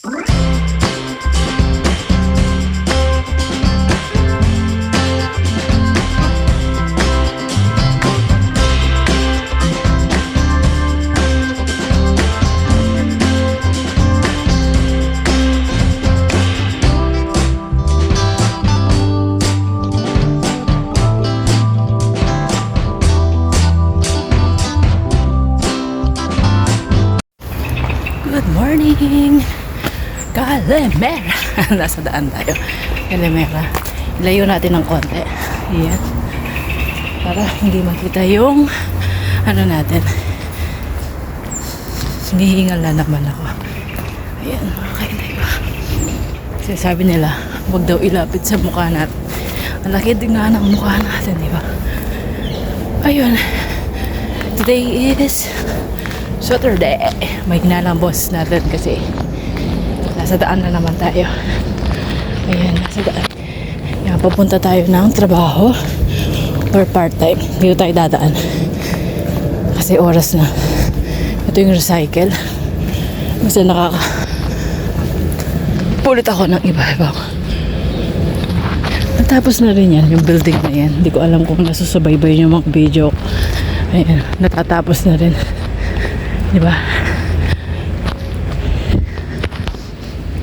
Good morning! Calimera! Nasa daan tayo. Calimera. Ilayo natin ng konti. Ayan. Para hindi makita yung ano natin. Hinihingal na naman ako. Ayan. Makailayo. Kasi sabi nila, huwag daw ilapit sa mukha natin. Ang laki din nga ng mukha natin, di ba? Ayun. Today is Saturday. May hinalang boss natin kasi nasa daan na naman tayo. Ayan, nasa daan. Yan, papunta tayo ng trabaho or part-time. Dito tayo dadaan. Kasi oras na. Ito yung recycle. Kasi pulot ako ng iba-ibang. Natapos na rin yan, yung building na yan. Hindi ko alam kung nasusubaybay yung mga video. Ayan, natatapos na rin. Diba?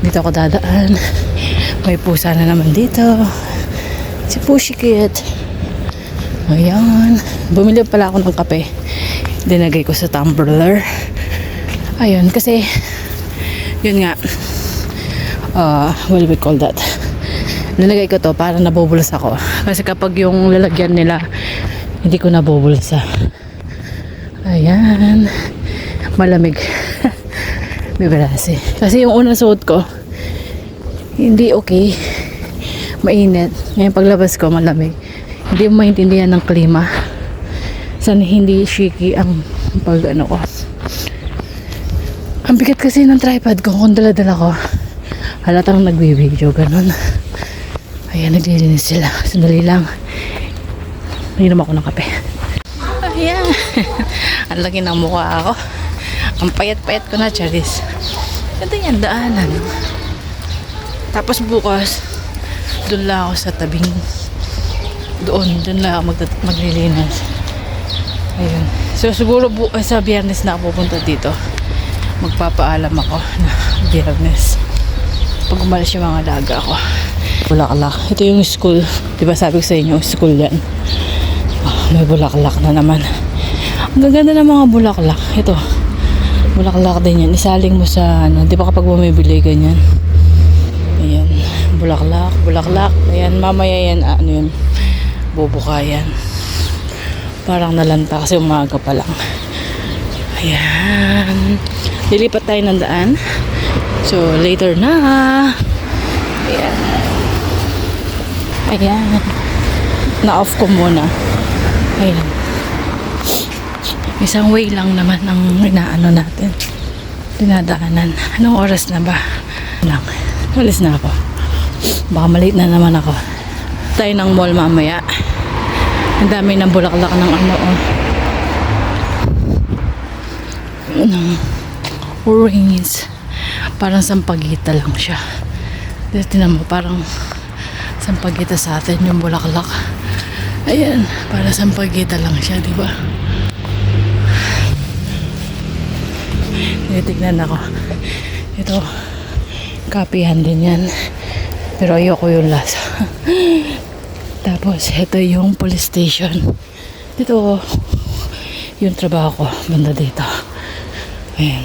Dito ako dadaan. May pusa na naman dito. Si Pussycat. Ayan. Bumili pala ako ng kape. Dinagay ko sa tumbler. Ayun, kasi yun nga. What do we call that? Nilagay ko to para nabubulas ako. Kasi kapag yung lalagyan nila, hindi ko nabubulsa. Ayan. Malamig. Biberase. Kasi yung unang suot ko, hindi okay. Mainit. Ngayon paglabas ko, malamig. Hindi mo maintindihan ng klima. Sana hindi shaky ang pag ano ko. Ang bigat kasi ng tripod ko kung dala-dala ko. Halatang nagbibideo, ganun. Ayan, naglilinis sila. Sandali lang. Inom ako ng kape. Ayan. Ang laki ng mukha ako. Ang payat-payat ko na, Charis. Ito yung daanan. Tapos bukas, doon lang ako sa tabing. Doon lang ako maglilinis. Ayun. So siguro bukas sa Biyernes na ako pupunta dito. Magpapaalam ako na Biyernes. Pag umalis yung mga alaga ko. Bulaklak. Ito yung school. Diba sabi ko sa inyo, school yan. May bulaklak na naman. Ang gaganda ng mga bulaklak. Ito. Bulaklak din yan. Isaling mo sa ano. Di ba kapag bumibili ganyan. Ayan. Bulaklak. Bulaklak. Ayan. Mamaya yan. Ano yun. Bubuka yan. Parang nalanta kasi umaga pa lang. Ayan. Lilipat tayo ng daan. So later na. Ayan. Ayan. Na-off ko muna. Ayan. Isang way lang naman ang inaano natin. Dinadaanan. Anong oras na ba? Lang. Alis na ako. Baka malate na naman ako. Tayo ng mall mamaya. Ang dami ng bulaklak ng ano. Ng orange. Parang sampagita lang siya. Dito tinan mo, parang sampagita sa atin yung bulaklak. Ayan, para sampagita lang siya, di ba? Tignan ako. Ito, kapihan din yan. Pero ayoko yung lasa. Tapos, ito yung police station. Dito, yung trabaho ko, banda dito. Ayan.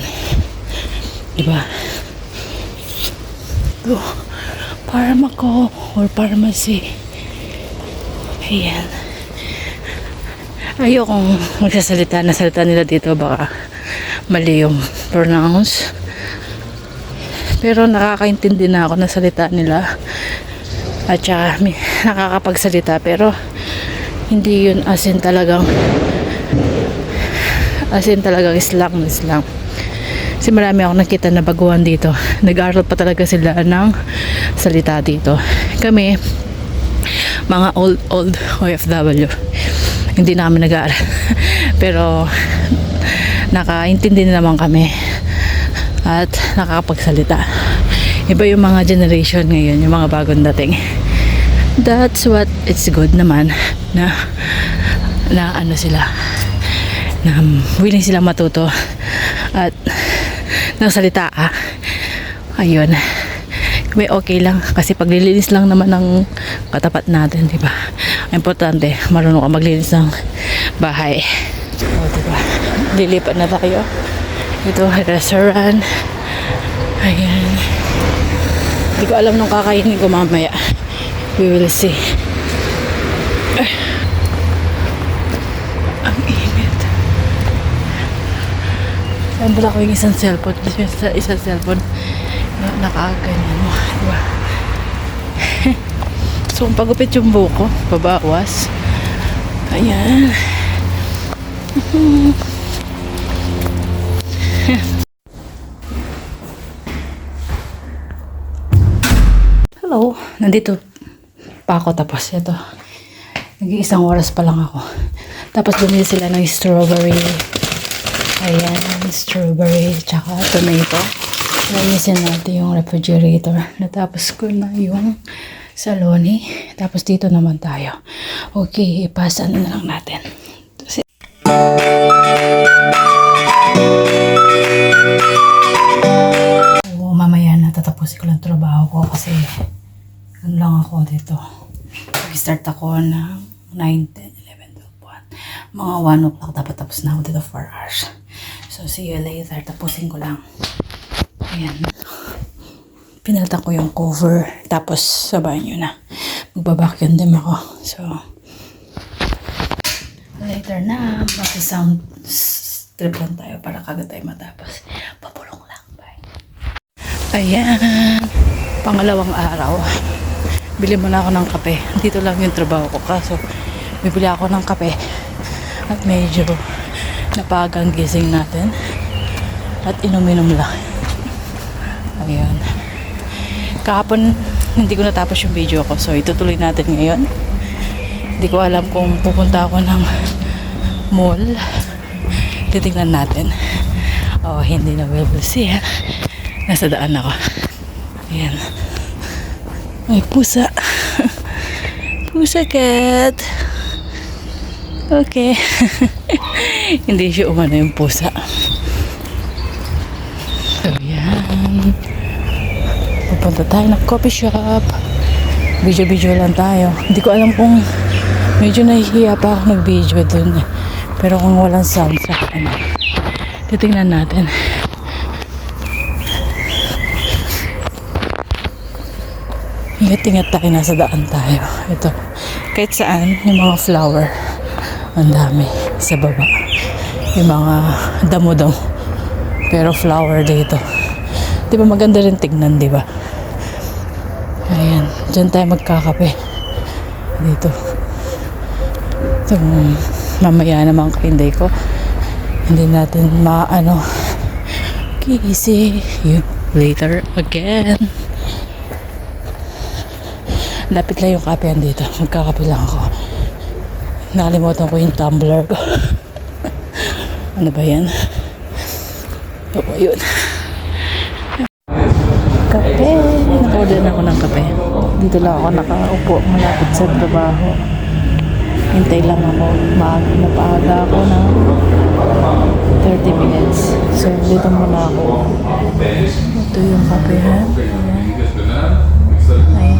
Diba? Ito, Pharmaco or pharmacy. Ayan. Ayokong magsasalita. Nasalita nila dito, baka mali yung pronounce. Pero nakakaintindi na ako ng salita nila. At saka nakakapagsalita. Pero hindi yun as in talagang slang. Kasi marami ako nakita na baguhan dito. Nag-aaral pa talaga sila ng salita dito. Kami, mga old OFW, hindi namin nag-aaral. Pero nakaintindi na naman kami at nakakapagsalita. Iba yung mga generation ngayon, yung mga bagong dating. That's what it's good naman na ano sila, na willing sila matuto at nagsalita. Ayun, may okay lang kasi paglilinis lang naman ng katapat natin, di ba? Importante marunong ka maglinis ng bahay. O, di ba? Lilipat na tayo. Ito, restaurant. Ayan. Hindi ko alam nung kakainin ko mamaya. We will see. Ang init. Nambala ko yung isang cellphone. Isang cellphone. Nakaganyan mo. Diba? So, kung pagupit yung buko, babawas. Ayan. Hello. Nandito pa ako, tapos ito. Nag-iisang oras pa lang ako. Tapos bumili sila ng strawberry. Ayan, strawberry tsaka tomato. Linisin natin yung refrigerator. Natapos ko na yung saloni. Tapos dito naman tayo. Okay, ipasa na lang natin. So, mamaya na tatapusin ko lang trabaho ko kasi ano lang ako dito. Start ako ng 9, 10, 11, 12, 1. Mga 1 o'clock dapat tapos na ako dito 4 hours. So, see you later. Tapusin ko lang. Ayan. Pinalitan ko yung cover. Tapos, sabahin nyo na. Magbabacuum din ako. So, later na. Mag-sound strip lang tayo para kagad tayo matapos. Papulong lang. Bye. Ayan. Pangalawang araw. Bili muna ako ng kape. Dito lang yung trabaho ko. Kaso, bibili ako ng kape. At medyo napagang gising natin. At inom-inom lang. Ayan. Kahapon, hindi ko natapos yung video ko. So, itutuloy natin ngayon. Hindi ko alam kung pupunta ako ng mall. Titingnan natin. Oh, hindi na. We'll see, ha? Nasa daan ako. Ayan. Ay, pusa. Pusa cat. Okay. Hindi siya umano yung pusa. So, yan. Pupunta tayo ng coffee shop. Video-video lang tayo. Hindi ko alam kung medyo nahihiya pa ako nag-video dun. Pero kung walang sound sa ano, titingnan natin. Ingat-ingat tayo, nasa daan tayo. Ito, kahit saan, yung mga flower, ang dami sa baba. Yung mga damo-damo. Pero flower dito. Di ba maganda rin tignan, di ba? Ayan, dyan tayo magkakape. Dito. So, mamaya naman kainday ko. Hindi natin maano. Okay, see you later again. Lapit lang yung kapehan dito. Magkakape lang ako. Nakalimutan ko yung tumbler ko. Ano ba yan? O, yun. Kape. Naka-order na ako ng kape. Dito lang ako nakaupo. Malapit sa trabaho. Hintay lang ako. Napaaga ako ng 30 minutes. So, dito muna ako. Ito yung kapehan. Ayan.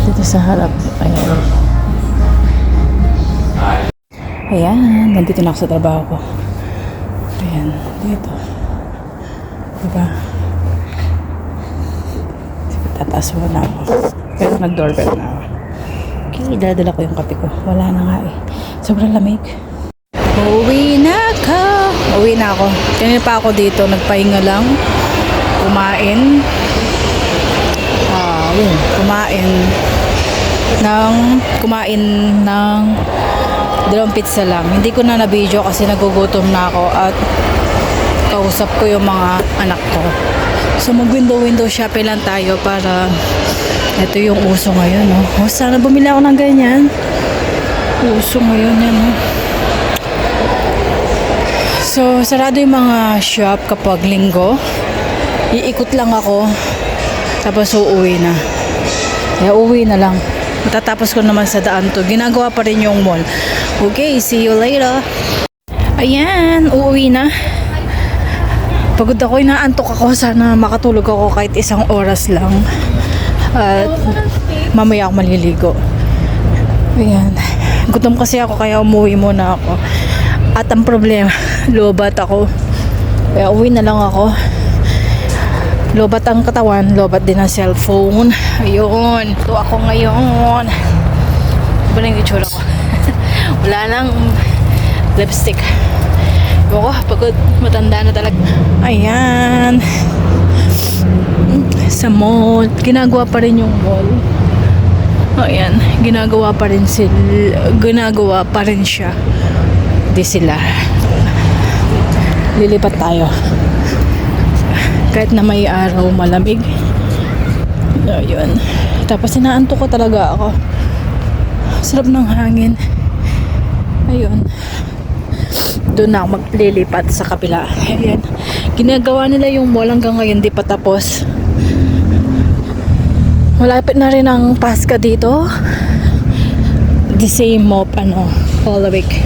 Dito sa harap. Ayan. Ayan. Nandito na ako sa trabaho ko. Ayan. Dito. Diba? Tataas muna ako. Pero nag-doorbell na ako. Okay, dadala ko yung kape ko. Wala na nga eh. Sobrang lamig. Uwi na ako. Kanina pa ako dito. Nagpahinga lang. Kumain. Kumain ng 2 pizza lang. Hindi ko na na-video kasi nagugutom na ako at kausap ko yung mga anak ko. So mag-window shopping lang tayo para ito yung uso ngayon, no? Oh, sana bumili ako ng ganyan. Uso ngayon yan, no? So sarado yung mga shop kapag linggo. Iikot lang ako. Tapos uuwi na. Kaya uwi na lang. Matatapos ko naman sa daan to. Ginagawa pa rin yung mall. Okay, see you later. Ayan, uuwi na. Pagod ako, inaantok ako. Sana makatulog ako kahit isang oras lang. At mamaya ako maliligo. Ayan. Gutom kasi ako kaya umuwi muna ako. At ang problema, lobat ako. Kaya uwi na lang ako. Lobat ang katawan, lobat din ang cellphone. Ayun, ito ako ngayon. Iba na yung itsura ko. Wala nang lipstick. Ako, pagod, matanda na talaga. Ayan. Sa mall. Ginagawa pa rin yung mall. Ayan, ginagawa pa rin siya. Di sila. Lilipat tayo. Kahit na may araw, malamig. Ayun. Tapos inaantok ko talaga ako. Sarap ng hangin. Ayun. Doon na ako maglilipat sa kabila. Ayan. Ginagawa nila yung mall hanggang ngayon, di pa tapos. Malapit na rin ang Paska dito. The same mop, all week.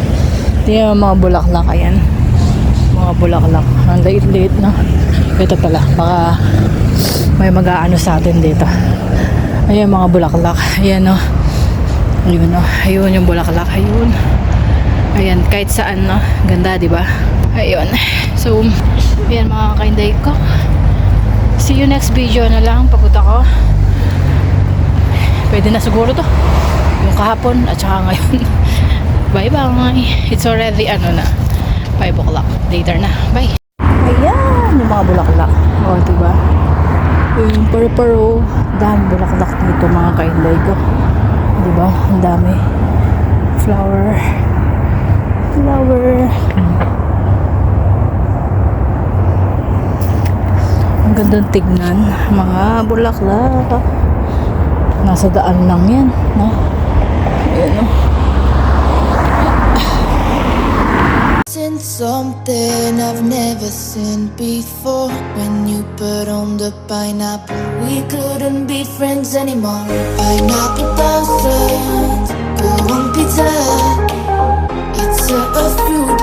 Di yung mga bulaklak, ayan. Mga bulaklak. Ang liit-liit na. Ito pala, baka may mag-aano sa atin dito. Ayan mga bulaklak. Ayan o. Ayun o. Ayun yung bulaklak. Ayun. Ayan, kahit saan no. Ganda, di ba? Ayun. So, ayan mga kainday ko. See you next video na lang. Pagod ako. Pwede na siguro to. Yung kahapon at saka ngayon. Bye-bye. It's already 5 o'clock. Later na. Bye. Ayan, yung mga bulaklak. O, diba? Yung paro-paro. Dami bulaklak dito mga kainday ko. Diba? Ang dami. Flower. Ang gandang tignan. Mga bulaklak. Nasa daan lang yan. No? Ayan, no? Something I've never seen before. When you put on the pineapple, we couldn't be friends anymore. Pineapple thousands, go on pizza. It's a fruit